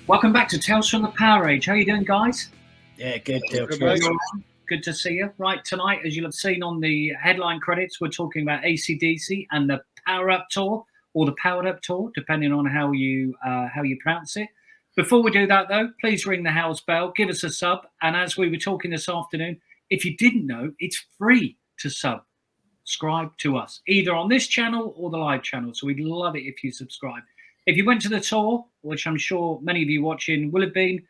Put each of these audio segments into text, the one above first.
Welcome back to Tales from the PowerAge. How you doing, guys? Yeah, good. Good to see you. Right, tonight, as you'll have seen on the headline credits, we're talking about AC/DC and the Power Up Tour, or the Powered Up Tour, depending on how you pronounce it. Before we do that, though, please ring the house bell, give us a sub, and as we were talking this afternoon, if you didn't know, it's free to subscribe to us, either on this channel or the live channel. So we'd love it if you subscribe. If you went to the tour, which I'm sure many of you watching will have been,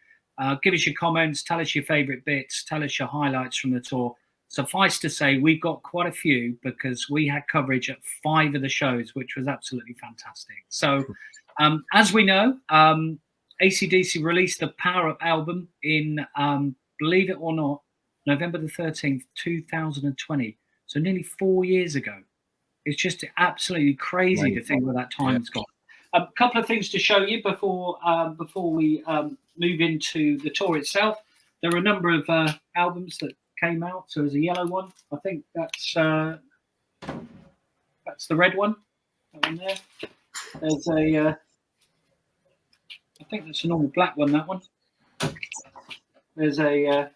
give us your comments, tell us your favourite bits, tell us your highlights from the tour. Suffice to say, we've got quite a few because we had coverage at 5 of the shows, which was absolutely fantastic. So, as we know, AC/DC released the Power Up album in, believe it or not, November the 13th, 2020. So nearly 4 years ago. It's just absolutely crazy to think where that time's gone. A couple of things to show you before we move into the tour itself. There are a number of albums that came out. So there's a yellow one. I think that's the red one. That one there. There's a I think that's a normal black one. That one. There's a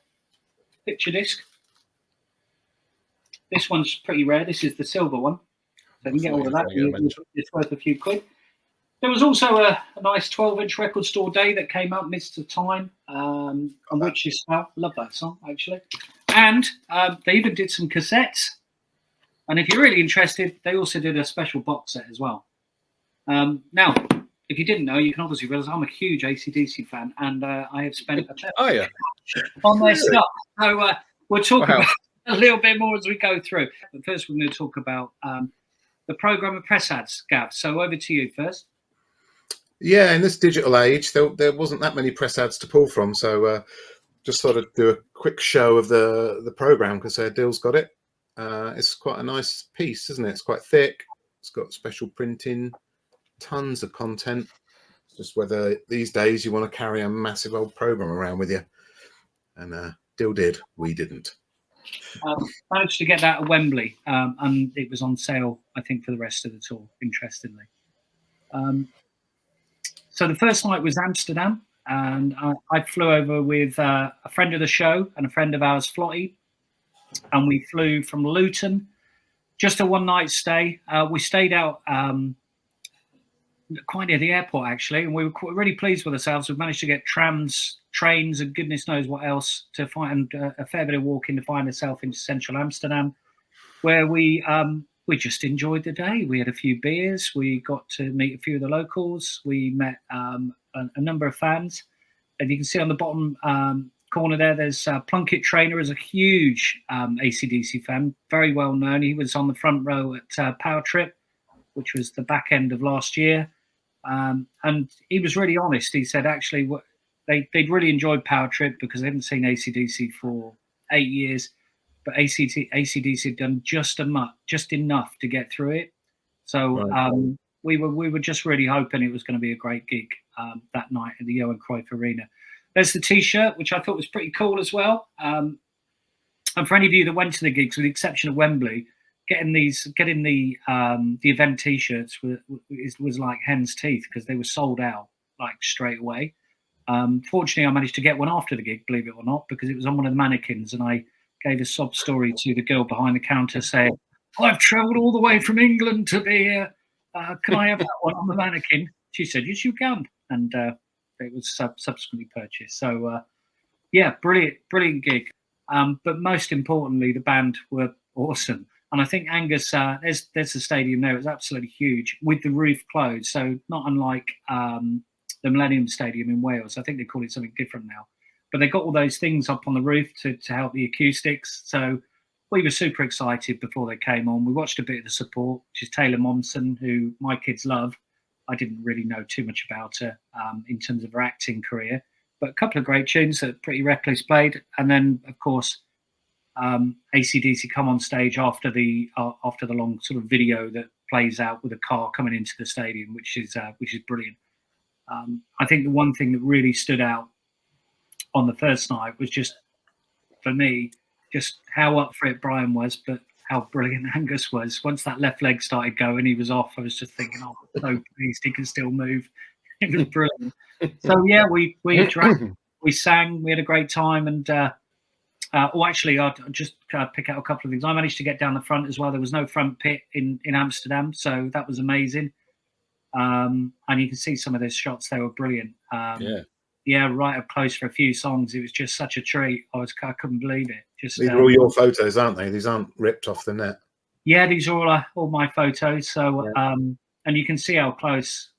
picture disc. This one's pretty rare. This is the silver one. So you can get all of that. It's worth a few quid. There was also a nice 12-inch record store day that came out, Mists of Time, on which you smell. Love that song, actually. And they even did some cassettes. And if you're really interested, they also did a special box set as well. Now, if you didn't know, you can obviously realize I'm a huge AC/DC fan, and I have spent on their stuff. So we'll talk about a little bit more as we go through. But first, we're going to talk about the programme of press ads, Gav. So over to you first. Yeah, in this digital age, there wasn't that many press ads to pull from, so just thought I'd do a quick show of the programme because Dill's got it. It's quite a nice piece, isn't it? It's quite thick. It's got special printing, tons of content. It's just whether these days you want to carry a massive old programme around with you. And Dill did. We didn't. Managed to get that at Wembley, and it was on sale, I think, for the rest of the tour, interestingly. So the first night was Amsterdam, and I flew over with a friend of the show and a friend of ours, Flotty, and we flew from Luton, just a one-night stay. We stayed out quite near the airport, actually, and we were really pleased with ourselves. We've managed to get trams, trains, and goodness knows what else to find, a fair bit of walking to find ourselves into central Amsterdam, where we just enjoyed the day. We had a few beers. We got to meet a few of the locals. We met a number of fans. And you can see on the bottom corner there, there's Plunkett Trainer is a huge AC/DC fan, very well known. He was on the front row at Power Trip, which was the back end of last year. And he was really honest. He said, actually, they'd really enjoyed Power Trip because they hadn't seen AC/DC for 8 years. But AC/DC had done just enough to get through it. So we were just really hoping it was going to be a great gig that night at the Johan Cruyff Arena. There's the T-shirt, which I thought was pretty cool as well. And for any of you that went to the gigs, with the exception of Wembley, getting the event T-shirts was like hen's teeth because they were sold out like straight away. Fortunately, I managed to get one after the gig, believe it or not, because it was on one of the mannequins, and I gave a sob story to the girl behind the counter saying, I've travelled all the way from England to be here. Can I have that one on the mannequin? She said, yes, you can. And it was subsequently purchased. So, yeah, brilliant gig. But most importantly, the band were awesome. And I think Angus, there's the stadium there. It was absolutely huge with the roof closed. So not unlike the Millennium Stadium in Wales. I think they call it something different now. But they got all those things up on the roof to help the acoustics. So we were super excited before they came on. We watched a bit of the support, which is Taylor Momsen, who my kids love. I didn't really know too much about her in terms of her acting career. But a couple of great tunes that Pretty Reckless played. And then, of course, AC/DC come on stage after the long sort of video that plays out with a car coming into the stadium, which is brilliant. I think the one thing that really stood out on the first night was just, for me, just how up for it Brian was, but how brilliant Angus was. Once that left leg started going, he was off. I was just thinking, oh, so pleased he can still move. It was brilliant. So yeah, we drank, we sang, we had a great time, and actually, I'll just pick out a couple of things. I managed to get down the front as well. There was no front pit in Amsterdam, so that was amazing. And you can see some of those shots; they were brilliant. Yeah, right up close for a few songs. It was just such a treat. I couldn't believe it. Just these are all your photos, aren't they? These aren't ripped off the net. Yeah, these are all my photos. So and you can see how close.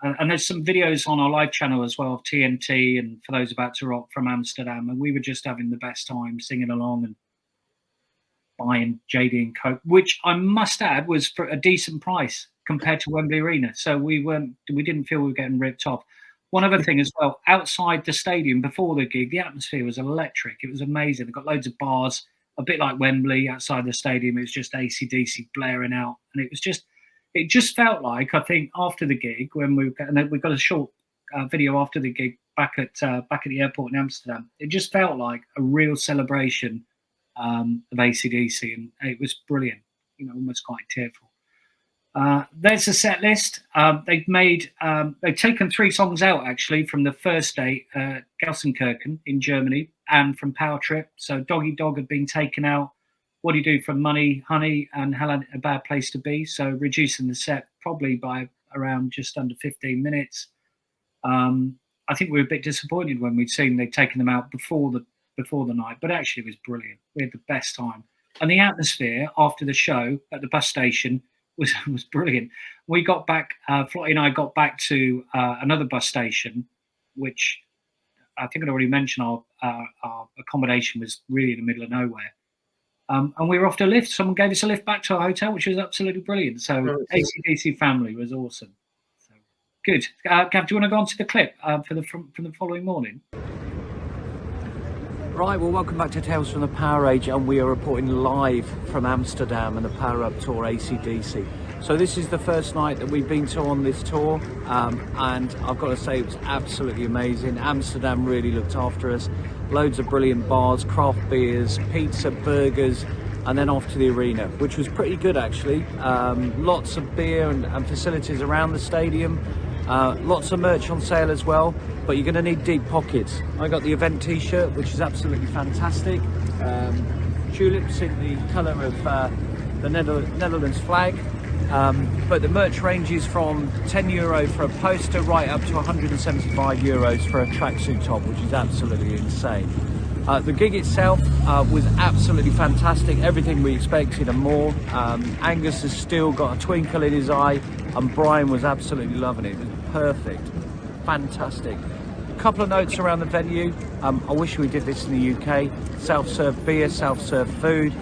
And there's some videos on our live channel as well of TNT and For Those About to Rock from Amsterdam. And we were just having the best time singing along and buying JD and Coke, which I must add was for a decent price compared to Wembley Arena. So we didn't feel we were getting ripped off. One other thing as well, outside the stadium before the gig, the atmosphere was electric. It was amazing. They've got loads of bars, a bit like Wembley outside the stadium. It was just AC/DC blaring out. And it just felt like, I think, after the gig, when we got a short video after the gig back at the airport in Amsterdam, it just felt like a real celebration of AC/DC, and it was brilliant. Almost quite tearful. There's a set list. They've taken 3 songs out actually from the first date, Gelsenkirchen in Germany, and from Power Trip. So Doggy Dog had been taken out. What Do You Do from Money, Honey, and Hell A Bad Place to Be. So reducing the set probably by around just under 15 minutes. I think we were a bit disappointed when we'd seen they'd taken them out before the night, but actually it was brilliant. We had the best time. And the atmosphere after the show at the bus station was brilliant. We got back, Flotty and I got back to another bus station, which I think I'd already mentioned our accommodation was really in the middle of nowhere. And we were off to a lift. Someone gave us a lift back to our hotel, which was absolutely brilliant. So AC/DC family was awesome. So good. Gav, do you want to go on to the clip from the following morning? Right, well, welcome back to Tales from the PowerAge, and we are reporting live from Amsterdam and the Power Up Tour AC/DC. So this is the first night that we've been to on this tour, and I've got to say it was absolutely amazing. Amsterdam really looked after us. Loads of brilliant bars, craft beers, pizza, burgers, and then off to the arena, which was pretty good actually. Lots of beer and facilities around the stadium. Lots of merch on sale as well, but you're going to need deep pockets. I got the event t-shirt, which is absolutely fantastic. Tulips in the colour of the Netherlands flag. But the merch ranges from €10 for a poster right up to €175 for a tracksuit top, which is absolutely insane. The gig itself was absolutely fantastic, everything we expected and more. Angus has still got a twinkle in his eye, and Brian was absolutely loving it. It was perfect, fantastic. A couple of notes around the venue. I wish we did this in the UK. Self-serve beer, self-serve food.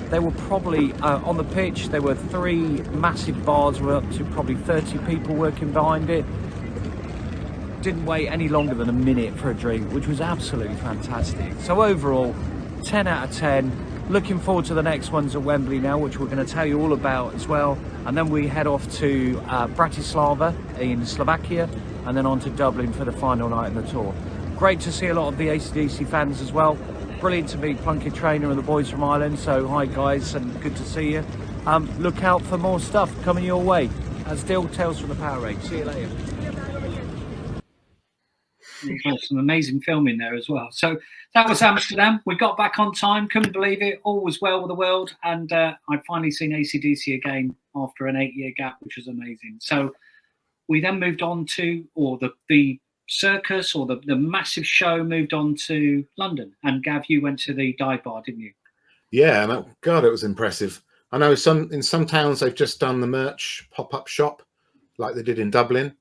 They were probably on the pitch. There were 3 massive bars with up to probably 30 people working behind it. Didn't wait any longer than a minute for a drink, which was absolutely fantastic. So overall, 10 out of 10. Looking forward to the next ones at Wembley now, which we're going to tell you all about as well. And then we head off to Bratislava in Slovakia, and then on to Dublin for the final night of the tour. Great to see a lot of the AC/DC fans as well. Brilliant to meet Plunkett Trainer and the boys from Ireland. So hi guys, and good to see you. Look out for more stuff coming your way. And still Tales from the PowerAge. See you later. Some amazing filming there as well. So that was Amsterdam. We got back on time. Couldn't believe it. All was well with the world. And I'd finally seen AC/DC again after an 8-year gap, which was amazing. So we then moved on to, or the circus or the massive show moved on to London. And Gav, you went to the dive bar, didn't you? Yeah, and God, it was impressive. I know in some towns they've just done the merch pop-up shop like they did in Dublin.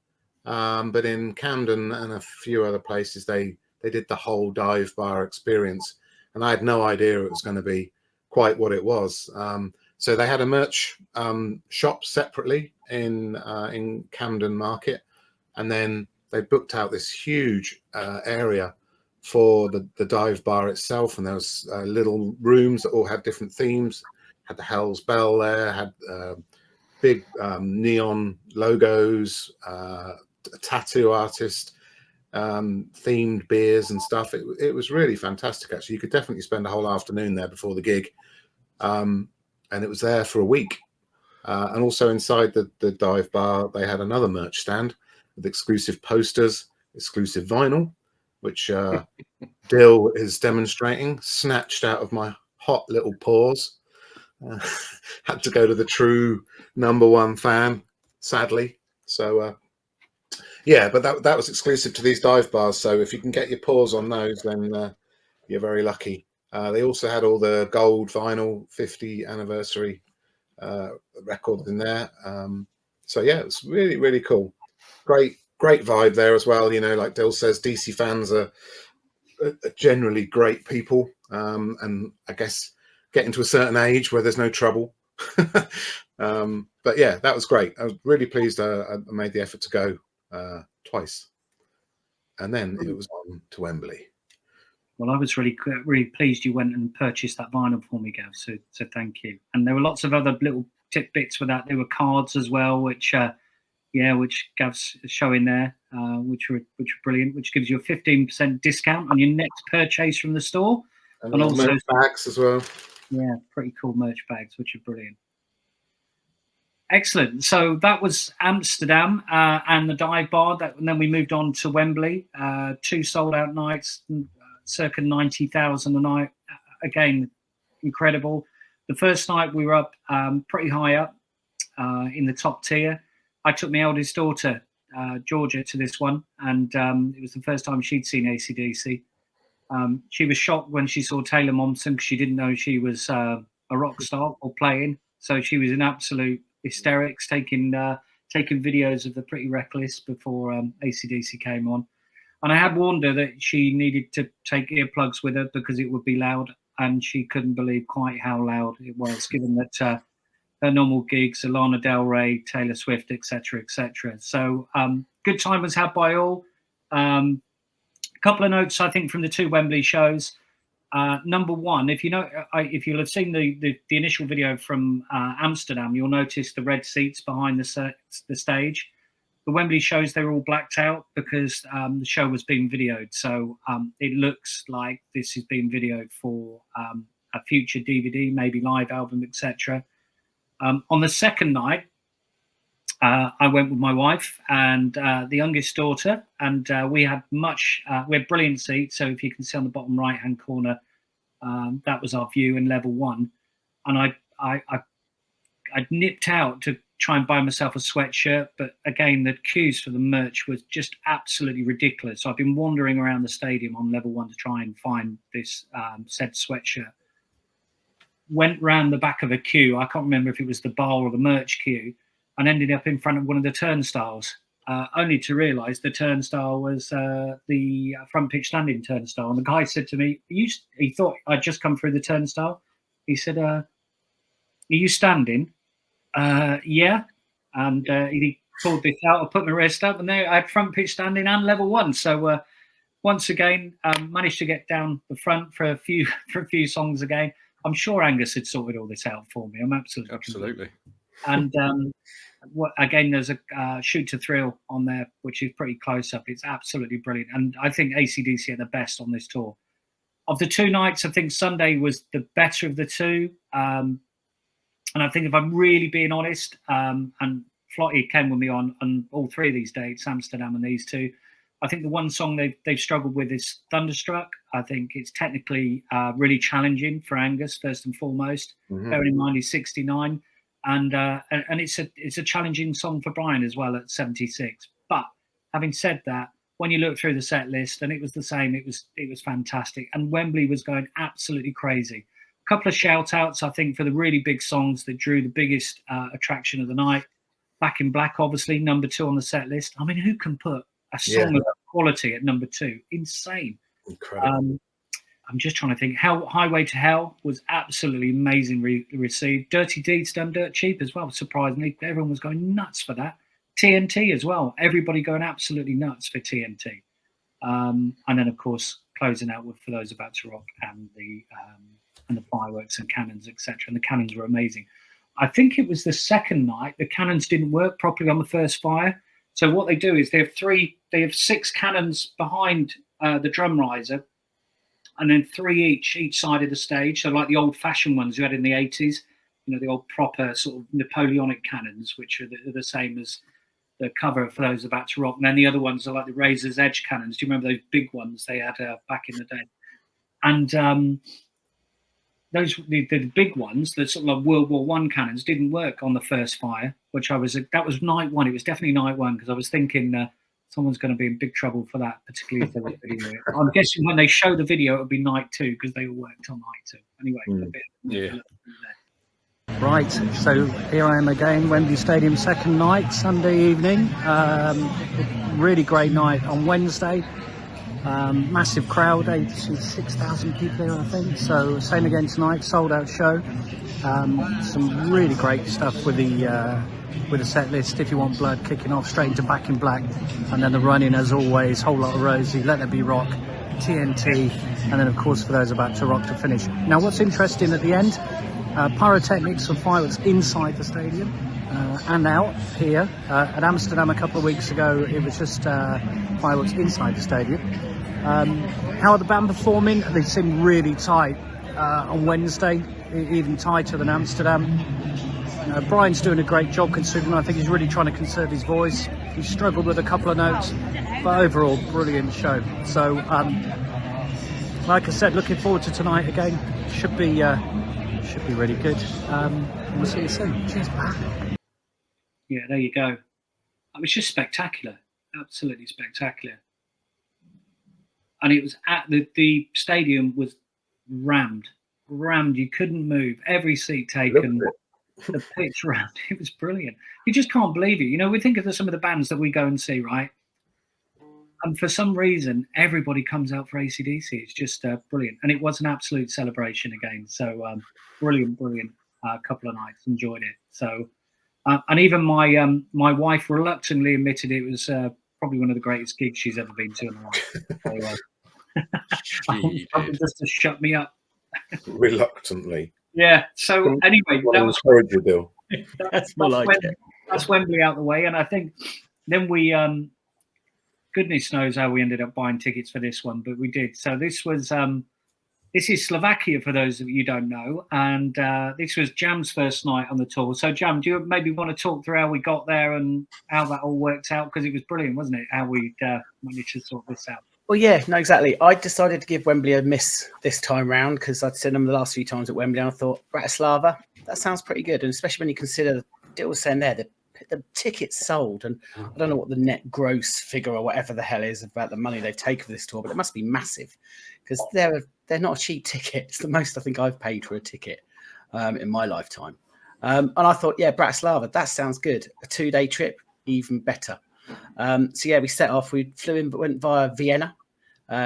But in Camden and a few other places, they did the whole dive bar experience, and I had no idea it was going to be quite what it was. So they had a merch shop separately in Camden Market, and then they booked out this huge area for the dive bar itself, and there was little rooms that all had different themes. Had the Hell's Bell there, had big neon logos. A tattoo artist, themed beers and stuff. It was really fantastic actually. You could definitely spend a whole afternoon there before the gig, and it was there for a week. And also inside the dive bar they had another merch stand. with exclusive posters, exclusive vinyl, which Dill is demonstrating, snatched out of my hot little paws. Had to go to the true #1 fan, sadly. So yeah, but that was exclusive to these dive bars. So if you can get your paws on those, then you're very lucky. They also had all the gold vinyl 50 anniversary records in there. So yeah, it's really, really cool. Great vibe there as well. You know, like Dill says, DC fans are generally great people, and I guess getting to a certain age where there's no trouble. But yeah, that was great. I was really pleased I made the effort to go twice, and then it was on to Wembley. Well, I was really pleased you went and purchased that vinyl for me, Gav. So thank you. And there were lots of other little tidbits with that. There were cards as well, which Gav's showing there, which are brilliant. Which gives you a 15% discount on your next purchase from the store, and also merch bags as well. Yeah, pretty cool merch bags, which are brilliant. Excellent. So that was Amsterdam and the dive bar. And then we moved on to Wembley. 2 sold out nights. Circa 90,000 a night. Again, incredible. The first night we were up pretty high up in the top tier. I took my eldest daughter, Georgia, to this one, and it was the first time she'd seen AC/DC. She was shocked when she saw Taylor Momsen because she didn't know she was a rock star or playing. So she was in absolute hysterics, taking videos of the Pretty Reckless before AC/DC came on. And I had warned her that she needed to take earplugs with her because it would be loud, and she couldn't believe quite how loud it was, given that her normal gigs are Lana Del Rey, Taylor Swift, etc., etc. So good time was had by all. A couple of notes, I think, from the 2 Wembley shows. #1, if you'll have seen the initial video from Amsterdam, you'll notice the red seats behind the stage. The Wembley shows, they were all blacked out because the show was being videoed. So it looks like this is being videoed for a future DVD, maybe live album, etc. On the second night, I went with my wife and the youngest daughter, and we had brilliant seats. So if you can see on the bottom right-hand corner, that was our view in level 1. And I'd nipped out to try and buy myself a sweatshirt, but again, the queues for the merch was just absolutely ridiculous. So I've been wandering around the stadium on level 1 to try and find this said sweatshirt. Went round the back of a queue. I can't remember if it was the bar or the merch queue, and ended up in front of one of the turnstiles, only to realise the turnstile was the front pitch standing turnstile. And the guy said to me, he thought I'd just come through the turnstile. He said, are you standing? Yeah. And he pulled this out. I put my wrist up, and there I had front pitch standing and level 1. So once again, managed to get down the front for a few songs again. I'm sure Angus had sorted all this out for me. I'm absolutely convinced. And again, there's a Shoot to Thrill on there, which is pretty close up. It's absolutely brilliant, and I think AC/DC are the best on this tour. Of the 2 nights, I think Sunday was the better of the 2. And I think if I'm really being honest, and Flotty came with me on all 3 of these dates, Amsterdam and these 2. I think the one song they've struggled with is Thunderstruck. I think it's technically really challenging for Angus, first and foremost. Mm-hmm. Bearing in mind he's 69, and it's a challenging song for Brian as well at 76. But having said that, when you look through the set list, and it was the same, it was fantastic, and Wembley was going absolutely crazy. A couple of shout outs, I think, for the really big songs that drew the biggest attraction of the night. Back in Black, obviously, #2 on the set list. I mean, who can put a song of quality at #2? Insane. Incredible. I'm just trying to think. Highway to Hell was absolutely amazingly received. Dirty Deeds done dirt cheap as well, surprisingly. Everyone was going nuts for that. TNT as well. Everybody going absolutely nuts for TNT. And then, of course, closing out with For Those About to Rock and the fireworks and cannons, etc. And the cannons were amazing. I think it was the second night the cannons didn't work properly on the first fire. So what they do is they have 6 cannons behind the drum riser, and then 3 each side of the stage. So like the old-fashioned ones you had in the 80s, the old proper sort of Napoleonic cannons, which are the same as the cover for those about to rock. And then the other ones are like the Razor's Edge cannons. Do you remember those big ones they had back in the day? And those the big ones, the sort of like World War I cannons, didn't work on the first fire, which that was night one. It was definitely night one, because I was thinking someone's going to be in big trouble for that, particularly if they were video. I'm guessing when they show the video, it'll be night two, because they all worked on night two. Anyway, Right, so here I am again, Wembley Stadium, second night, Sunday evening. Really great night on Wednesday. Massive crowd, 6,000 people here, I think. So same again tonight, sold out show. Some really great stuff with the set list. If You Want Blood kicking off straight into Back in Black, and then the running as always, Whole Lot of Rosie, Let There Be Rock, TNT, and then of course for those about to rock to finish. Now what's interesting at the end, pyrotechnics and fireworks inside the stadium and out here. At Amsterdam a couple of weeks ago, it was just fireworks inside the stadium. How are the band performing? They seem really tight on Wednesday, even tighter than Amsterdam. Brian's doing a great job considering. I think he's really trying to conserve his voice. He struggled with a couple of notes, but overall, brilliant show. So, like I said, looking forward to tonight again. Should be really good. We'll see you soon. Cheers, man. Yeah, there you go. It was just spectacular, absolutely spectacular. And it was at the stadium was rammed. You couldn't move. Every seat taken. The pitch rammed. It was brilliant. You just can't believe it. You know, we think of some of the bands that we go and see, right? And for some reason, everybody comes out for AC/DC. It's just brilliant. And it was an absolute celebration again. So brilliant couple of nights. Enjoyed it. So, and even my wife reluctantly admitted it was probably one of the greatest gigs she's ever been to in her life. So, just to shut me up. Reluctantly. Yeah. So anyway, that was encourage Bill. That's Wembley out the way, and I think then we goodness knows how we ended up buying tickets for this one, but we did. So this was this is Slovakia for those of you who don't know, and this was Jam's first night on the tour. So Jam, do you maybe want to talk through how we got there and how that all worked out? Because it was brilliant, wasn't it? How we managed to sort this out. Well, yeah, no, exactly. I decided to give Wembley a miss this time round because I'd seen them the last few times at Wembley, and I thought Bratislava, that sounds pretty good, and especially when you consider Dill was saying there the tickets sold, and I don't know what the net gross figure or whatever the hell is about the money they've taken for this tour, but it must be massive because they're not a cheap ticket. It's the most I think I've paid for a ticket in my lifetime, and I thought, yeah, Bratislava, that sounds good. A 2-day trip, even better. So yeah, we set off. We flew in, but went via Vienna.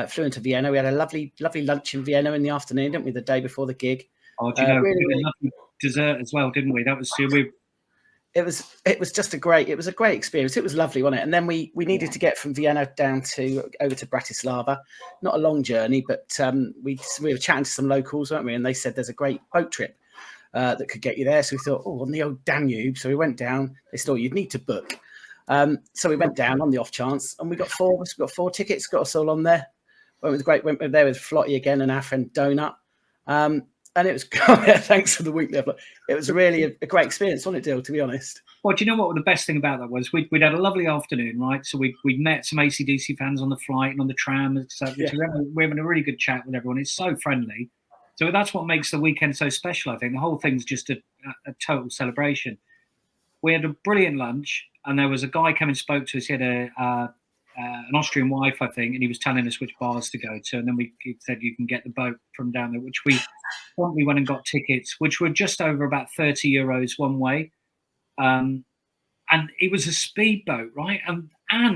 Flew into Vienna. We had a lovely lunch in Vienna in the afternoon, didn't we? The day before the gig. Oh, do you know, really, we had a lovely dessert as well, didn't we? That was It was just a great experience. It was lovely, wasn't it? And then we needed to get from Vienna down over to Bratislava. Not a long journey, but we were chatting to some locals, weren't we? And they said there's a great boat trip that could get you there. So we thought, on the old Danube. So we went down. They said, you'd need to book. So we went down on the off chance, and we got four tickets, got us all on there. Went there with Flotty again and our friend Donut. And it was thanks for the week there. But it was really a great experience, wasn't it, Dill, to be honest? Well, do you know what the best thing about that was? We'd had a lovely afternoon, right? So we'd met some AC/DC fans on the flight and on the tram and stuff. Yeah. We're having a really good chat with everyone. It's so friendly. So that's what makes the weekend so special, I think. The whole thing's just a total celebration. We had a brilliant lunch, and there was a guy came and spoke to us. He had an Austrian wife, I think, and he was telling us which bars to go to. And then he said you can get the boat from down there, which we promptly went and got tickets, which were just over about €30 one way. And it was a speedboat, right? And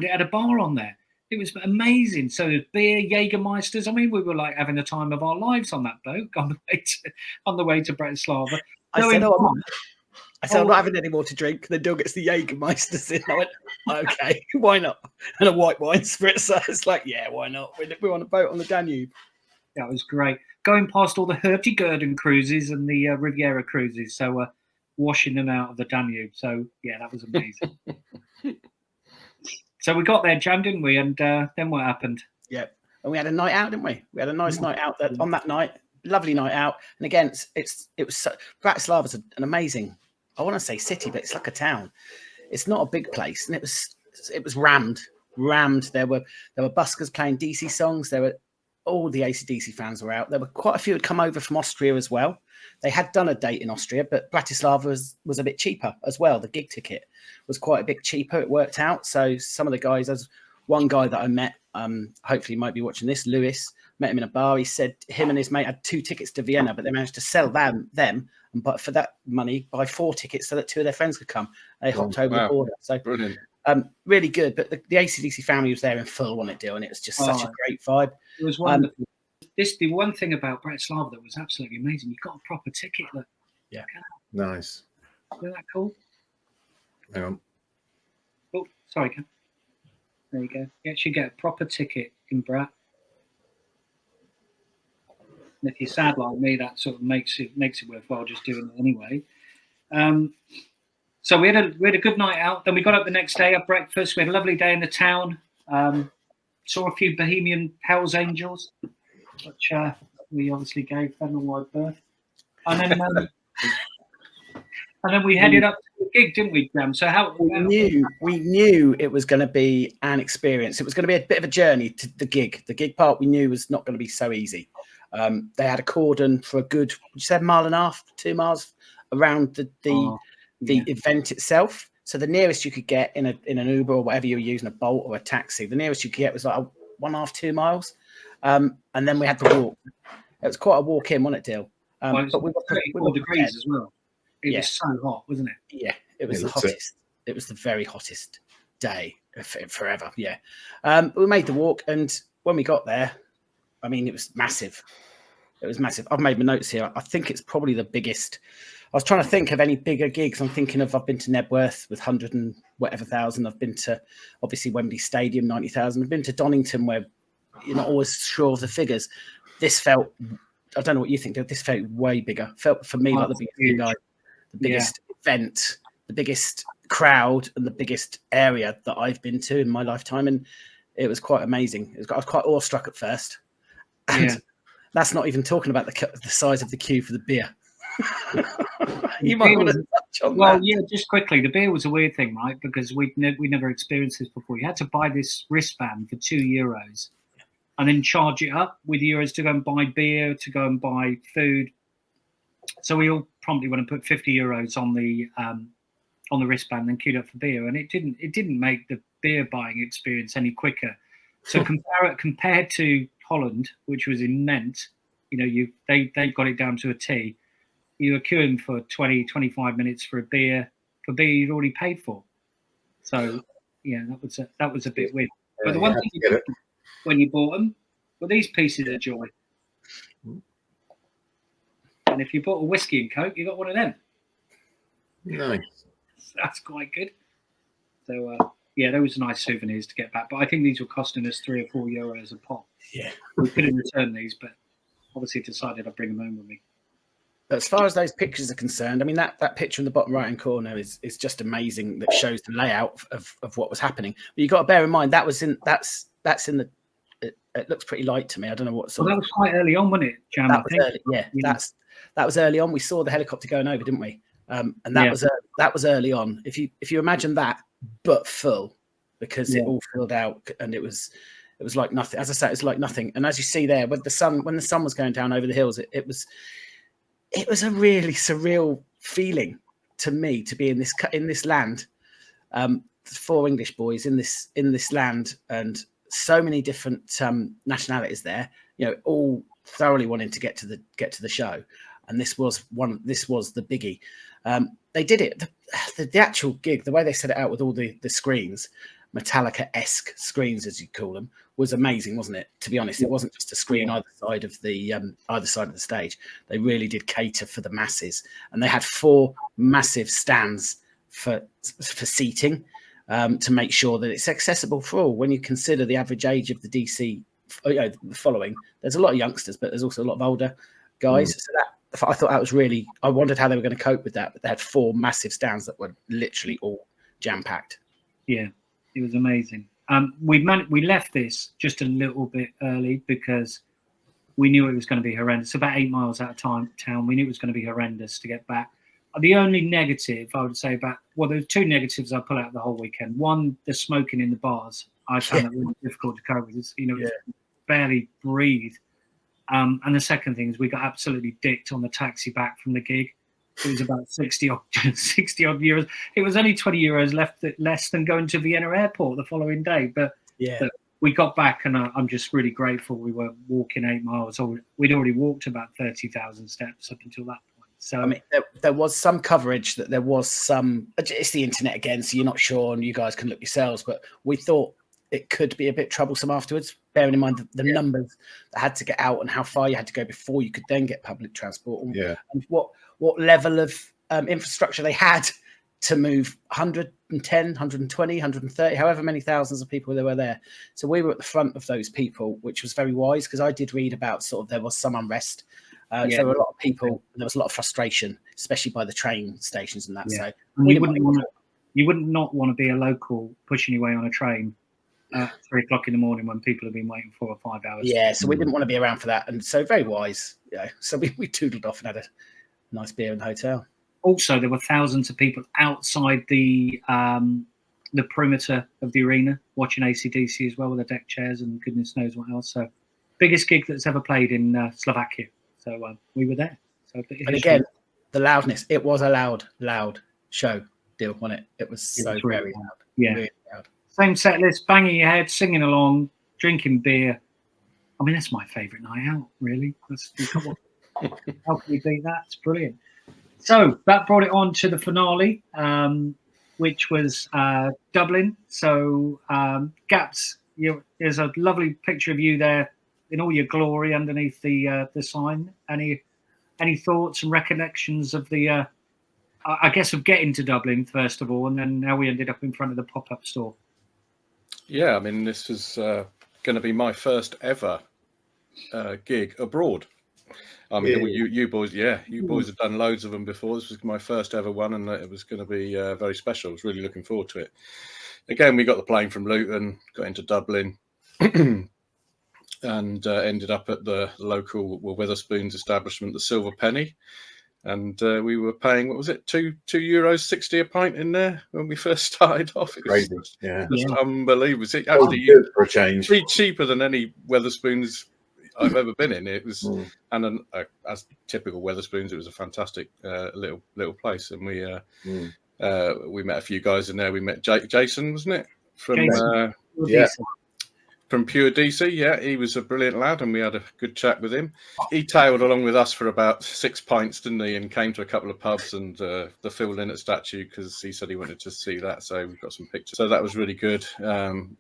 it had a bar on there. It was amazing. So there's beer, Jägermeisters. I mean, we were like having the time of our lives on that boat on the way to Bratislava. I said, I'm not having any more to drink. Then Dill gets the Jägermeisters in. I went, okay, why not? And a white wine spritzer. It's like, yeah, why not? We're on a boat on the Danube. That was great. Going past all the Hurtigruten cruises and the Riviera cruises. So washing them out of the Danube. So, yeah, that was amazing. So we got there, Jan, didn't we? And then what happened? Yeah. And we had a night out, didn't we? We had a nice night out on that night. Lovely night out. And again, it was Bratislava's an amazing, I want to say city, but it's like a town. it's not a big place, and it was rammed. There were buskers playing DC songs. There were all the AC/DC fans were out. There were quite a few had come over from Austria as well. They had done a date in Austria, but Bratislava was a bit cheaper as well. The gig ticket was quite a bit cheaper. It worked out. So some of the guys, as one guy that I met, hopefully you might be watching this, Lewis, met him in a bar. He said him and his mate had 2 tickets to Vienna, but they managed to sell them and but for that money buy 4 tickets so that 2 of their friends could come. They hopped over the border. So Brilliant. Really good. But the AC/DC family was there in full on it, deal, and it was just such a great vibe. It was wonderful. The one thing about Bratislava that was absolutely amazing, you got a proper ticket. Look. Yeah. Nice. Isn't that cool? Hang on. Oh, sorry, Cam. There you go. You actually get a proper ticket in Brat. And if you're sad like me, that sort of makes it worthwhile just doing it anyway. So we had a good night out. Then we got up the next day, had breakfast. We had a lovely day in the town. Saw a few Bohemian Hells Angels, which we obviously gave them a wide berth. And then we headed up to the gig, didn't we, Graham? So we knew it was going to be an experience. It was going to be a bit of a journey to the gig. The gig part we knew was not going to be so easy. They had a cordon for a good, you said 1.5 miles, 2 miles around the event itself. So the nearest you could get in an Uber or whatever you were using, a Bolt or a taxi, the nearest you could get was like 1.5, 2 miles. And then we had to walk. It was quite a walk in, wasn't it, Dill? But we were 34 degrees as well. It was so hot, wasn't it? Yeah, it was the hottest. It was the very hottest day forever. Yeah. We made the walk, and when we got there, I mean, it was massive. It was massive. I've made my notes here. I think it's probably the biggest. I was trying to think of any bigger gigs. I've been to Nebworth with 100 and whatever thousand. I've been to, obviously, Wembley Stadium, 90,000. I've been to Donington, where you're not always sure of the figures. This felt, I don't know what you think, this felt way bigger. Felt for me like the biggest event, the biggest crowd, and the biggest area that I've been to in my lifetime. And it was quite amazing. I was quite awestruck at first. And that's not even talking about the size of the queue for the beer. You might want to touch on that. Well, yeah, just quickly. The beer was a weird thing, right? Because we never experienced this before. You had to buy this wristband for €2 and then charge it up with euros to go and buy beer, to go and buy food. So we all promptly went and put €50 on the wristband and queued up for beer, and it didn't make the beer buying experience any quicker. So compared to Holland, which was immense, they got it down to a T. You were queuing for 20, 25 minutes for beer you'd already paid for. So yeah, that was a bit weird. But the one thing you did when you bought them were these pieces of joy. And if you bought a whiskey and Coke, you got one of them. Nice. That's quite good. So those are nice souvenirs to get back. But I think these were costing us €3 or €4 a pop. Yeah, we couldn't return these, but obviously decided I'd bring them home with me. But as far as those pictures are concerned, I mean that picture in the bottom right-hand corner is just amazing. That shows the layout of what was happening. But you've got to bear in mind that's in the. It looks pretty light to me. I don't know what sort. Well, that was quite early on, wasn't it, Jam? That was early, yeah. That was early on. We saw the helicopter going over, didn't we? And that was early on. If you imagine that, but full, because it all filled out, and it was like nothing. As I say, it's like nothing. And as you see there, when the sun was going down over the hills, it was a really surreal feeling to me to be in this land. 4 English boys in this land, and so many different nationalities there. All thoroughly wanting to get to the show, and this was the biggie. They did it. The actual gig, the way they set it out with all the screens, Metallica-esque screens as you call them, was amazing, wasn't it? To be honest, it wasn't just a screen either side of the stage. They really did cater for the masses, and they had 4 massive stands for seating to make sure that it's accessible for all. When you consider the average age of the DC following, there's a lot of youngsters, but there's also a lot of older guys. So I thought that was really. I wondered how they were going to cope with that, but they had 4 massive stands that were literally all jam packed. Yeah, it was amazing. We left this just a little bit early because we knew it was going to be horrendous. About 8 miles out of town, we knew it was going to be horrendous to get back. The only negative I would say about, well, there's two negatives I pull out the whole weekend. One, the smoking in the bars. I found that really difficult to cope with. It's, it's barely breathe. And the second thing is we got absolutely dicked on the taxi back from the gig. It was about 60 odd euros. It was only 20 euros less than going to Vienna airport the following day. But we got back, and I'm just really grateful we were walking 8 miles. We'd already walked about 30,000 steps up until that point. So I mean, there was some coverage that there was some. It's the internet again, so you're not sure, and you guys can look yourselves. But we thought it could be a bit troublesome afterwards, bearing in mind the numbers that had to get out and how far you had to go before you could then get public transport. And what level of infrastructure they had to move 110, 120, 130, however many thousands of people there were there. So we were at the front of those people, which was very wise, because I did read about sort of there was some unrest. There were a lot of people, and there was a lot of frustration, especially by the train stations and that. So you wouldn't not want to be a local pushing your way on a train at 3 o'clock in the morning when people have been waiting 4 or 5 hours. Yeah, so we didn't want to be around for that, and so very wise. So we tootled off and had a nice beer in the hotel. Also, there were thousands of people outside the perimeter of the arena watching AC/DC as well, with the deck chairs and goodness knows what else. So, biggest gig that's ever played in Slovakia. So we were there. So, and again, the loudness. It was a loud show deal, wasn't it? It was really very loud. Yeah. Really loud. Same set list, banging your head, singing along, drinking beer. I mean, that's my favourite night out, really. How can you beat that? It's brilliant. So that brought it on to the finale, which was Dublin. So Gaps, there's a lovely picture of you there in all your glory underneath the sign. Any thoughts and recollections of the, I guess, of getting to Dublin first of all, and then how we ended up in front of the pop-up store? Yeah, I mean, this is going to be my first ever gig abroad. I mean, you boys have done loads of them before. This was my first ever one, and it was going to be very special. I was really looking forward to it. Again, we got the plane from Luton, got into Dublin, and ended up at the local Wetherspoons establishment, the Silver Penny. And we were paying, what was it, €2.60 a pint in there when we first started off. It was crazy, unbelievable. It was actually good for a change. Pretty cheaper than any Wetherspoons I've ever been in. It was, and as typical Wetherspoons, it was a fantastic little place. And we met a few guys in there. We met Jason, wasn't it? From Pure DC, yeah, he was a brilliant lad, and we had a good chat with him. He tailed along with us for about 6 pints, didn't he? And came to a couple of pubs and the Phil Lynott statue, because he said he wanted to see that. So we've got some pictures. So that was really good. And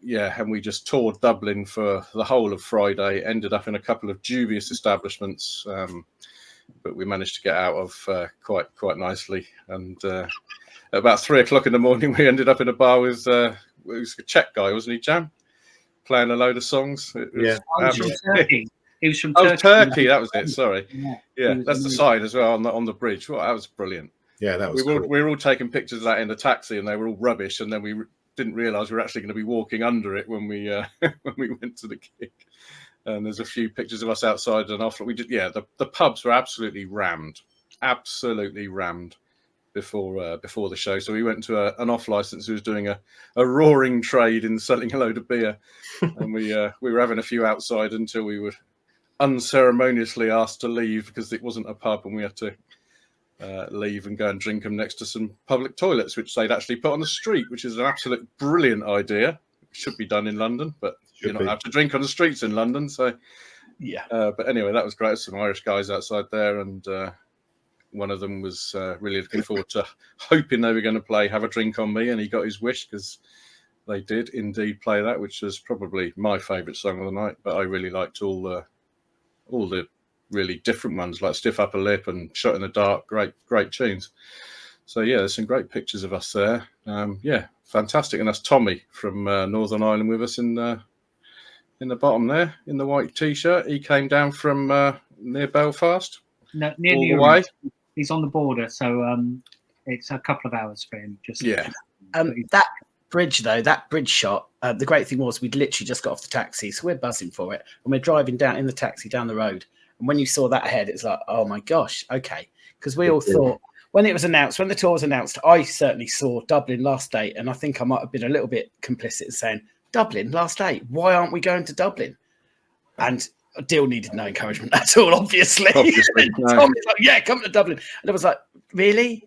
we just toured Dublin for the whole of Friday. Ended up in a couple of dubious establishments, but we managed to get out of quite nicely. And at about 3 o'clock in the morning, we ended up in a bar with it was a Czech guy, wasn't he, Jam? Playing a load of songs. He was from Turkey. He was from Turkey. That was it. Sorry. Yeah, that's the sign as well on the bridge. Well, that was brilliant. Yeah, that was. We were all taking pictures of that in the taxi, and they were all rubbish. And then we didn't realise we were actually going to be walking under it when we went to the gig. And there's a few pictures of us outside and off. We did. Yeah, the pubs were absolutely rammed before the show. So we went to an off license who was doing a roaring trade in selling a load of beer, and we were having a few outside until we were unceremoniously asked to leave because it wasn't a pub, and we had to leave and go and drink them next to some public toilets, which they'd actually put on the street, which is an absolute brilliant idea. It should be done in London, but you're not allowed to drink on the streets in London. So but anyway, that was great. There's some Irish guys outside there, and one of them was really looking forward to, hoping they were going to play Have a Drink on Me, and he got his wish, because they did indeed play that, which was probably my favourite song of the night. But I really liked all the really different ones, like Stiff Upper Lip and Shot in the Dark. Great tunes. So yeah, there's some great pictures of us there. Fantastic. And that's Tommy from Northern Ireland with us in the bottom there, in the white T-shirt. He came down from near Belfast. No, near the way. He's on the border, so it's a couple of hours for him. That bridge, though, that bridge shot, the great thing was we'd literally just got off the taxi, so we're buzzing for it, and we're driving down in the taxi down the road, and when you saw that ahead, it's like, oh my gosh, okay, because we all thought, when it was announced, when the tour was announced, I certainly saw Dublin last date, and I think I might have been a little bit complicit in saying, Dublin last date, why aren't we going to Dublin? And Dill needed no encouragement at all, obviously. Obviously, no. Tom was like, yeah, come to Dublin. And I was like, really?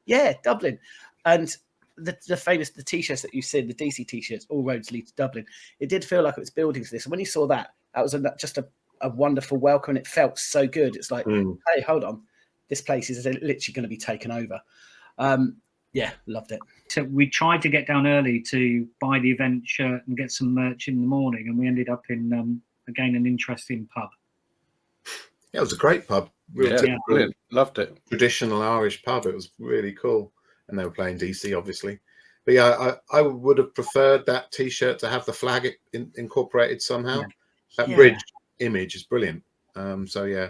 Yeah, Dublin. And the t-shirts that you see, the DC t-shirts, all roads lead to Dublin. It did feel like it was building to this. And when you saw that, that was just a wonderful welcome, and it felt so good. It's like, hey, hold on, this place is literally going to be taken over. Yeah, loved it. So we tried to get down early to buy the event shirt and get some merch in the morning, and we ended up in again an interesting pub. Yeah, it was a great pub. Brilliant. Loved it. Traditional Irish pub. It was really cool, and they were playing DC, obviously. But yeah, I would have preferred that T-shirt to have the flag incorporated somehow. Yeah. That bridge image is brilliant. So yeah,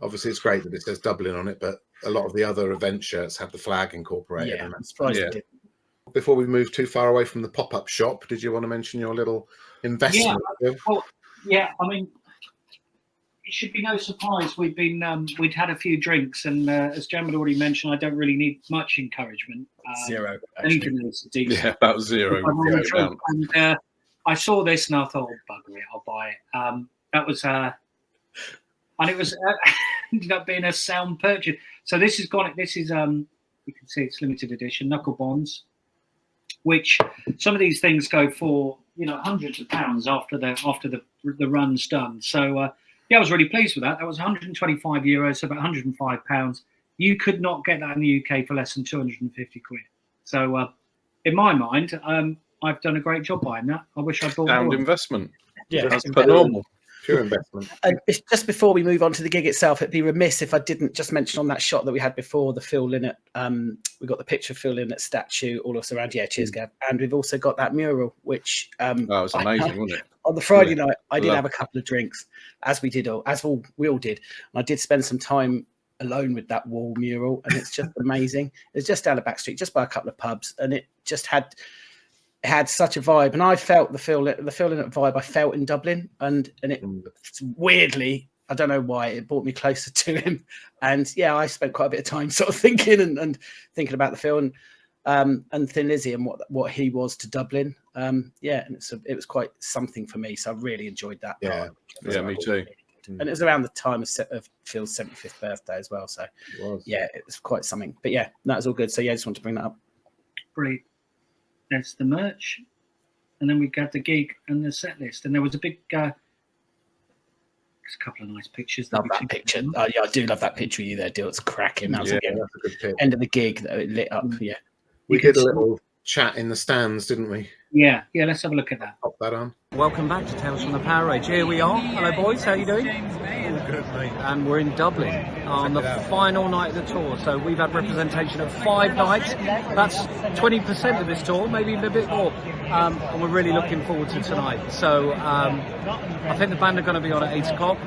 obviously it's great that it says Dublin on it, but a lot of the other event shirts have the flag incorporated. Yeah, and that's Before we move too far away from the pop-up shop, did you want to mention your little investment? Yeah, I mean, it should be no surprise. We'd had a few drinks, and as Jem had already mentioned, I don't really need much encouragement. Zero. Anything that's decent. Yeah, about zero. And I saw this and I thought, oh, bugger it, I'll buy it. That was, and it was ended up being a sound purchase. So this is you can see it's limited edition knuckle bonds, which some of these things go for hundreds of pounds after the run's done. So yeah, I was really pleased with that. That was 125 euros, so about 105 pounds. You could not get that in the UK for less than 250 quid. So in my mind, I've done a great job buying that. I wish I bought sound more. Investment. Yeah, that's per normal. Pure investment. And just before we move on to the gig itself, it'd be remiss if I didn't just mention on that shot that we had before, the Phil Lynott. We got the picture of Phil Lynott statue all us around. Yeah, cheers, Gav. And we've also got that mural, which it was amazing, wasn't it? On the Friday night, I did have a couple of drinks, as we all did. And I did spend some time alone with that wall mural, and it's just amazing. It's just down the back street, just by a couple of pubs, and it just had such a vibe. And I felt the Phil Lynott vibe I felt in Dublin, and it weirdly, I don't know why, it brought me closer to him. And yeah, I spent quite a bit of time sort of thinking and thinking about the Phil and Thin Lizzy and what he was to Dublin. Yeah, and it was quite something for me. So I really enjoyed that. Yeah, me too. And it was around the time of Phil's 75th birthday as well. So yeah, it was quite something. But yeah, that was all good. So yeah, I just wanted to bring that up. Brilliant. That's the merch, and then we got the gig and the set list, and there was a big. There's a couple of nice pictures. Love that picture. Oh, yeah, I do love that picture of you there, Dill. It's cracking. That was that's a good pic. End of the gig that it lit up. Yeah, we did a little chat in the stands, didn't we? Yeah. Let's have a look at that. Pop that on. Welcome back to Tales from the PowerAge. Here we are. Hello, boys. How you doing? All good, mate. And we're in Dublin on the final night of the tour. So we've had representation of 5 nights. That's 20% of this tour, maybe even a bit more. And we're really looking forward to tonight. So I think the band are going to be on at 8 o'clock.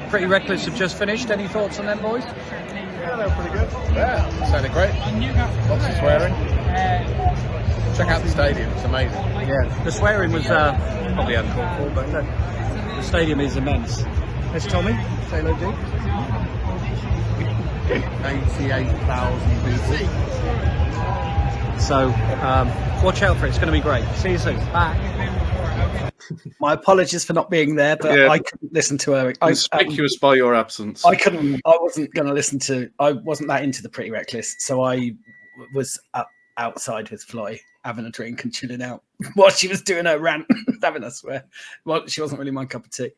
Pretty Reckless have just finished. Any thoughts on them, boys? Yeah, they were pretty good. Yeah, sounded great. Lots of swearing. Check out the stadium, it's amazing. Yeah, the swearing was probably uncalled for, but the stadium is immense. There's Tommy. Say hello, G. 88,000 people. So watch out for it. It's going to be great. See you soon. Bye. my apologies for not being there, but I couldn't listen to her. Conspicuous by your absence. I wasn't going to listen to. I wasn't that into the Pretty Reckless, so I was outside with Fly having a drink and chilling out while she was doing her rant, having a swear. Well, she wasn't really my cup of tea,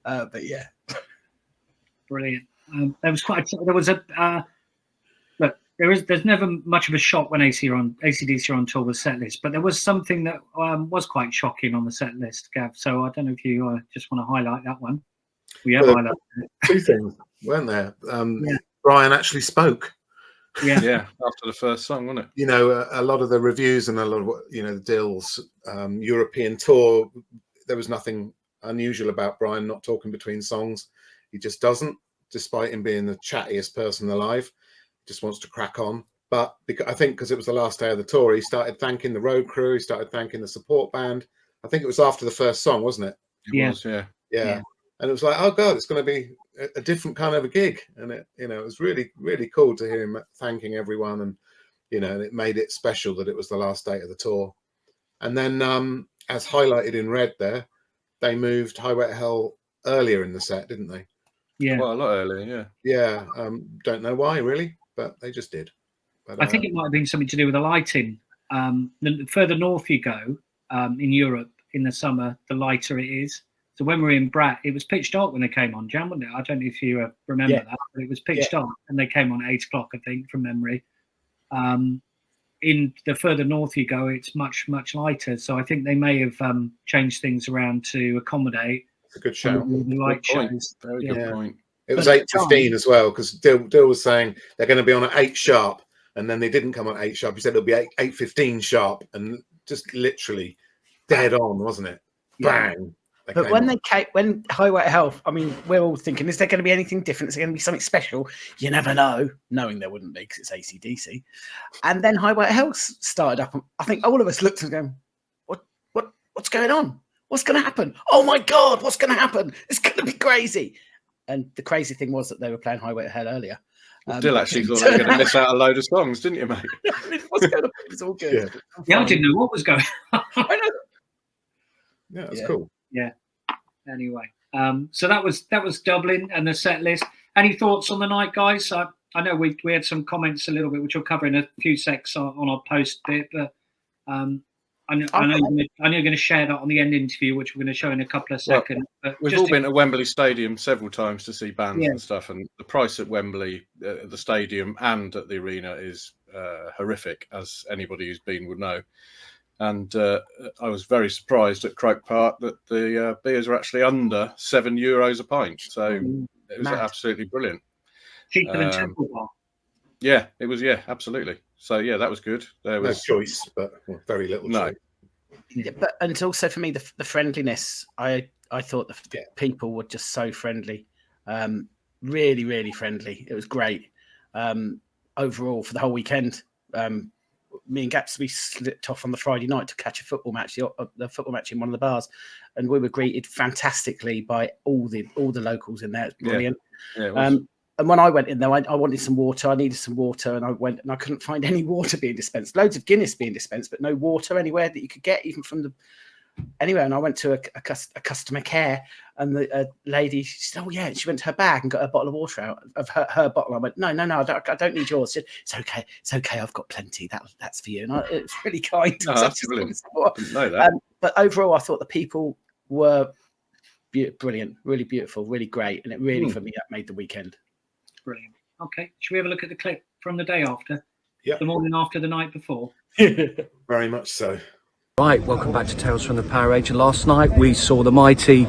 but yeah, brilliant. There's never much of a shock when AC/DC are on tour with set list, but there was something that was quite shocking on the set list, Gav. So I don't know if you just want to highlight that one. Highlighted two things, weren't there? Brian actually spoke. Yeah, after the first song, wasn't it? You know, a lot of the reviews and a lot of the Dill's European tour, there was nothing unusual about Brian not talking between songs. He just doesn't, despite him being the chattiest person alive. Just wants to crack on. But I think because it was the last day of the tour, he started thanking the road crew. He started thanking the support band. I think it was after the first song, wasn't it? It was, yeah. and it was like, oh god, it's going to be a different kind of a gig, and it was really, really cool to hear him thanking everyone, and and it made it special that it was the last date of the tour. And then, as highlighted in red there, they moved Highway to Hell earlier in the set, didn't they? Yeah, Well, a lot earlier, yeah. Yeah, don't know why really, but they just did. But, I think it might have been something to do with the lighting. The further north you go in Europe in the summer, the lighter it is. So when we were in Brat, it was pitch dark when they came on, Jan, wasn't it? I don't know if you remember that, but it was pitch dark, and they came on at 8 o'clock, I think, from memory. In the further north you go, it's much, much lighter. So I think they may have changed things around to accommodate. it's a good show. The light Good point. shows. Very good point. It was But at the 8:15 as well, because Dill was saying they're going to be on at 8 sharp, and then they didn't come on 8 sharp. He said it'll be 8:15 sharp, and just literally dead on, wasn't it? Yeah. Bang. But when Highway to Hell, I mean, we're all thinking, is there going to be anything different? Is there going to be something special? You never know, knowing there wouldn't be because it's AC/DC. And then Highway to Hell started up, and I think all of us looked and going, what's going on? What's going to happen? Oh my God, what's going to happen? It's going to be crazy. And the crazy thing was that they were playing Highway to Hell earlier. Dill actually thought they were going to miss out a load of songs, didn't you, mate? I mean, what's going on? It was all good. Yeah, I didn't know what was going on. I know. Yeah, that's cool. Yeah. Anyway, so that was Dublin and the set list. Any thoughts on the night, guys? I know we had some comments a little bit, which we'll cover in a few secs on our post bit, but I know you're going to share that on the end interview, which we're going to show in a couple of seconds. But we've all been to Wembley Stadium several times to see bands and stuff, and the price at Wembley, at the stadium and at the arena is horrific, as anybody who's been would know. And I was very surprised at Croke Park that the beers are actually under €7 a pint. So it was absolutely brilliant. Cheaper than Temple Bar. Yeah, it was. Yeah, absolutely. So yeah, that was good. There was no choice, but very little. No. Choice. Yeah, and also for me, the friendliness. I thought the people were just so friendly, really, really friendly. It was great. Overall, for the whole weekend, me and Gatsby slipped off on the Friday night to catch a football match, the football match in one of the bars, and we were greeted fantastically by all the locals in there. It's brilliant. Yeah, it was. And when I went in there, I wanted some water. I needed some water, and I went and I couldn't find any water being dispensed. Loads of Guinness being dispensed, but no water anywhere that you could get, even from anywhere. And I went to a customer care, and the lady, she said, "Oh yeah," she went to her bag and got a bottle of water out of her bottle. I went, "No, I don't need yours." She said, "It's okay, I've got plenty. That's for you." And it's really kind. Oh, that's brilliant. Didn't know that. But overall, I thought the people were brilliant, really beautiful, really great, and it really for me that made the weekend. Brilliant. Okay, should we have a look at the clip from the day after? Yeah. The morning after, the night before. Very much so. Right, welcome back to Tales from the PowerAge. Last night we saw the mighty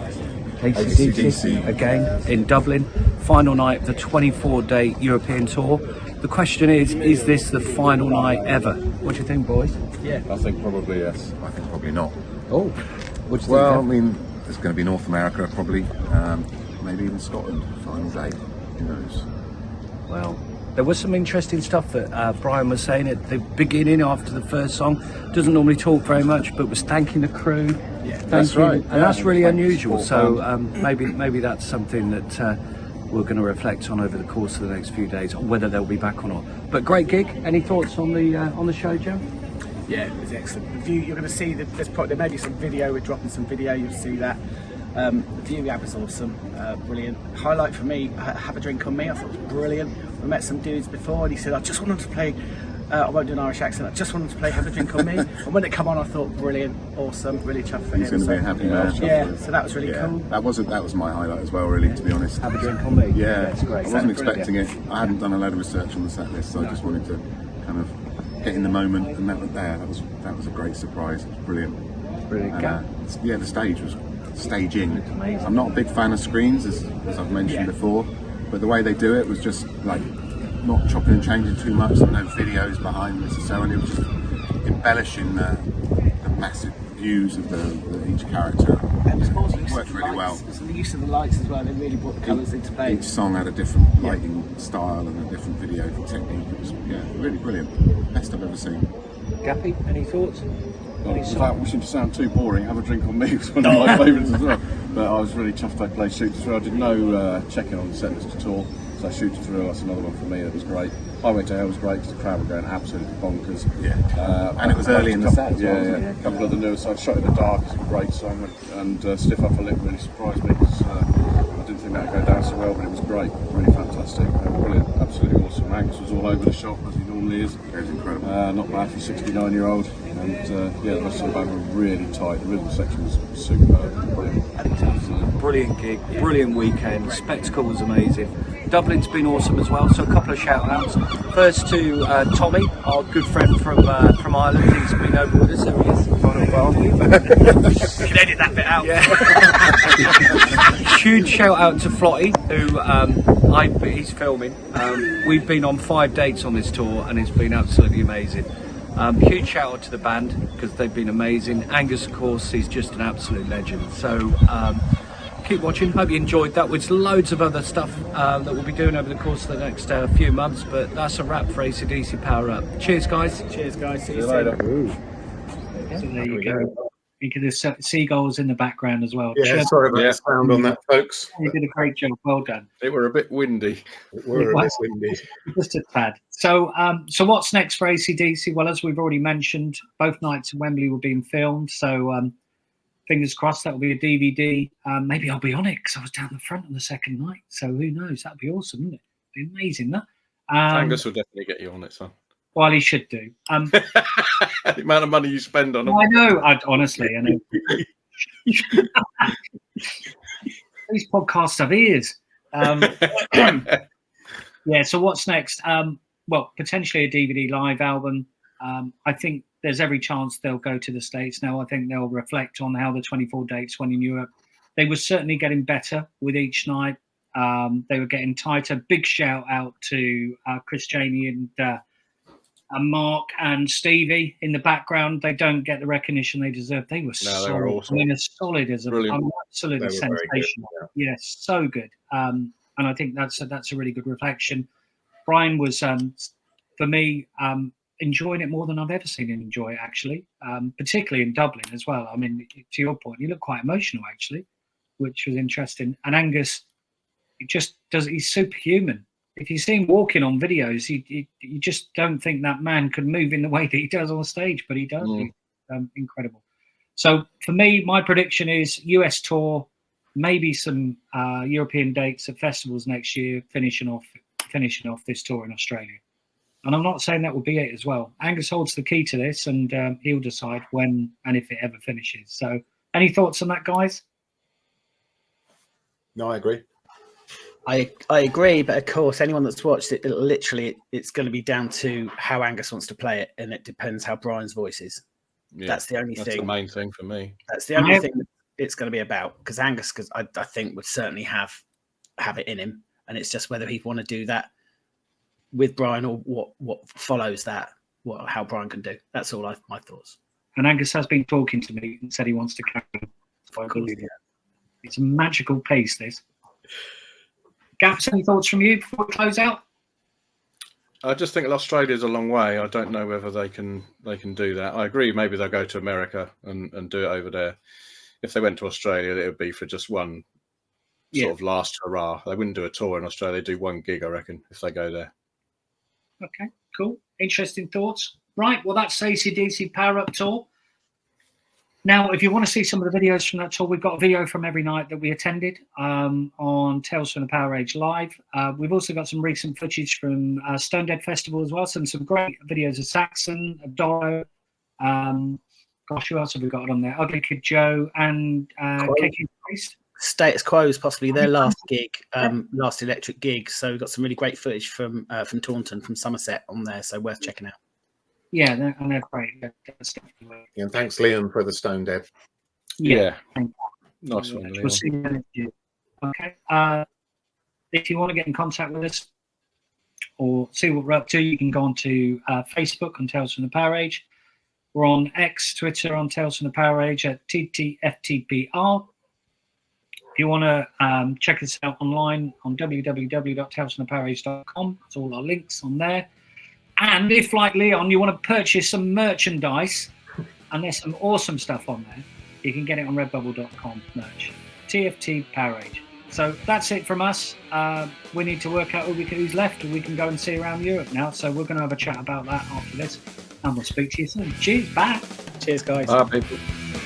AC/DC again in Dublin. Final night of the 24-day European tour. The question is this the final night ever? What do you think, boys? Yeah, I think probably yes. I think probably not. Oh, what do you Well, I think? mean, there's going to be North America probably, maybe even Scotland. Final day. Who knows? Well, there was some interesting stuff that Brian was saying at the beginning after the first song. Doesn't normally talk very much, but was thanking the crew. Yeah, that's right. And that's really unusual. So fun. maybe that's something that we're going to reflect on over the course of the next few days, on whether they'll be back or not. But great gig. Any thoughts on the show, Joe? Yeah, it was excellent. The view, you're going to see that there may be some video. We're dropping some video. You'll see that. The view we had was awesome, brilliant. Highlight for me, Have a Drink on Me. I thought it was brilliant. We met some dudes before, and he said, "I just wanted to play." I won't do an Irish accent. I just wanted to play Have a Drink on Me. And when it come on, I thought brilliant, awesome, really chuffed for him. He's going to be a happy man. Yeah, so that was really cool. That was my highlight as well, really, to be honest. Have a Drink on Me. Yeah, That's great. I wasn't expecting it. I hadn't done a load of research on the set list, so I just wanted to kind of get in the moment, and that was there. That was a great surprise. It was brilliant. Brilliant. The stage was staging. I'm not a big fan of screens, as I've mentioned before, but the way they do it was just like not chopping and changing too much. There were no videos behind necessarily. It was just embellishing the massive views of each character. And it worked really well. The use of the lights as well. They really brought the colours into play. Each song had a different lighting style and a different video technique. It was really brilliant. Best I've ever seen. Gappy, any thoughts? Without wishing to sound too boring, Have a Drink on Me was one of my favourites as well. But I was really chuffed I played Shoot to Thrill. I did no checking on the set list at all. So Shoot to Thrill, that's another one for me that was great. Highway to Hell was great because the crowd were going absolutely bonkers. And it was early in the set as well. Yeah. A couple of the newer sides, Shot in the Dark is a great song, and Stiff Upper Lip really surprised me because I didn't think that would go down so well, but it was great, really fantastic, brilliant, absolutely awesome. Angus was all over the shop as he normally is. It was incredible. Not bad for a 69-year-old, and the rest of the band were really tight. The rhythm section was superb, brilliant. Brilliant gig, brilliant weekend. Spectacle was amazing. Dublin's been awesome as well. So a couple of shout outs. First to Tommy, our good friend from Ireland. He's been over with us. There he is. You can edit that bit out. Yeah. Huge shout out to Flotty, who he's filming. We've been on 5 dates on this tour and it's been absolutely amazing. Huge shout out to the band because they've been amazing. Angus, of course, he's just an absolute legend. So keep watching. Hope you enjoyed that. With loads of other stuff that we'll be doing over the course of the next few months. But that's a wrap for AC/DC Power Up. Cheers, guys. Cheers, guys. See you later. So there you go. You could have seagulls in the background as well. Yeah, sorry about the sound on that, folks. You did a great job. Well done. They were a bit windy. We're a bit windy. Just a tad. So, so what's next for AC/DC? Well, as we've already mentioned, both nights in Wembley were being filmed. So, fingers crossed that will be a DVD. Maybe I'll be on it because I was down the front on the second night. So who knows? That'd be awesome, wouldn't it? It'd be amazing, that. Angus will definitely get you on it, son. Well, he should do. The amount of money you spend on them. I know. Honestly, I know. These podcasts have ears. Yeah. So what's next? Well, potentially a DVD live album. I think there's every chance they'll go to the States now. I think they'll reflect on how the 24 dates went in Europe. They were certainly getting better with each night. They were getting tighter. Big shout out to Chris Janey and Mark and Stevie in the background. They don't get the recognition they deserve. They were solid. They were awesome. I mean, as solid as absolutely sensational. Yes, so good. And I think that's a really good reflection. Brian was, for me, enjoying it more than I've ever seen him enjoy it, actually, particularly in Dublin as well. I mean, to your point, you look quite emotional, actually, which was interesting. And Angus, he's superhuman. If you see him walking on videos, you just don't think that man could move in the way that he does on stage, but he does. He's incredible. So for me, my prediction is US tour, maybe some European dates at festivals next year, finishing off this tour in Australia. And I'm not saying that will be it as well. Angus holds the key to this, and he'll decide when and if it ever finishes. So any thoughts on that, guys? No, I agree. I agree, but of course, anyone that's watched it, it's going to be down to how Angus wants to play it, and it depends how Brian's voice is. Yeah, that's the only thing. That's the main thing for me. That's the only thing it's going to be about, because Angus, I think, would certainly have it in him, and it's just whether he'd want to do that with Brian or what follows that, how Brian can do. That's all my thoughts. And Angus has been talking to me and said he wants to carry on. It's a magical piece, this. Gaps, any thoughts from you before we close out? I just think Australia's a long way. I don't know whether they can do that. I agree. Maybe they'll go to America and do it over there. If they went to Australia, it would be for just one sort of last hurrah. They wouldn't do a tour in Australia. They'd do one gig, I reckon, if they go there. Okay, cool. Interesting thoughts. Right, well, that's AC/DC Power Up Tour. Now, if you want to see some of the videos from that tour, we've got a video from every night that we attended on Tales from the PowerAge Live. We've also got some recent footage from Stone Dead Festival as well. Some great videos of Saxon, of Doro. Gosh, who else have we got on there? Ugly Kid Joe and KK Priest. Status Quo is possibly their last gig, last electric gig. So we've got some really great footage from Taunton, from Somerset on there. So worth checking out. Yeah, they're great. Yeah, and thanks, Liam, for the Stone Dead. Yeah. Nice one, Liam. We'll see you next year. Okay. If you want to get in contact with us or see what we're up to, you can go on to Facebook on Tales from the PowerAge. We're on X, Twitter on Tales from the PowerAge at TTFTPR. If you want to check us out online on www.talesfromthepowerage.com, it's all our links on there. And if, like Leon, you want to purchase some merchandise, and there's some awesome stuff on there, you can get it on redbubble.com merch. TFT PowerAge. So that's it from us. We need to work out who's left, and we can go and see around Europe now. So we're going to have a chat about that after this, and we'll speak to you soon. Cheers, bye. Cheers, guys. Bye, people.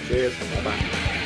Cheers. Bye bye.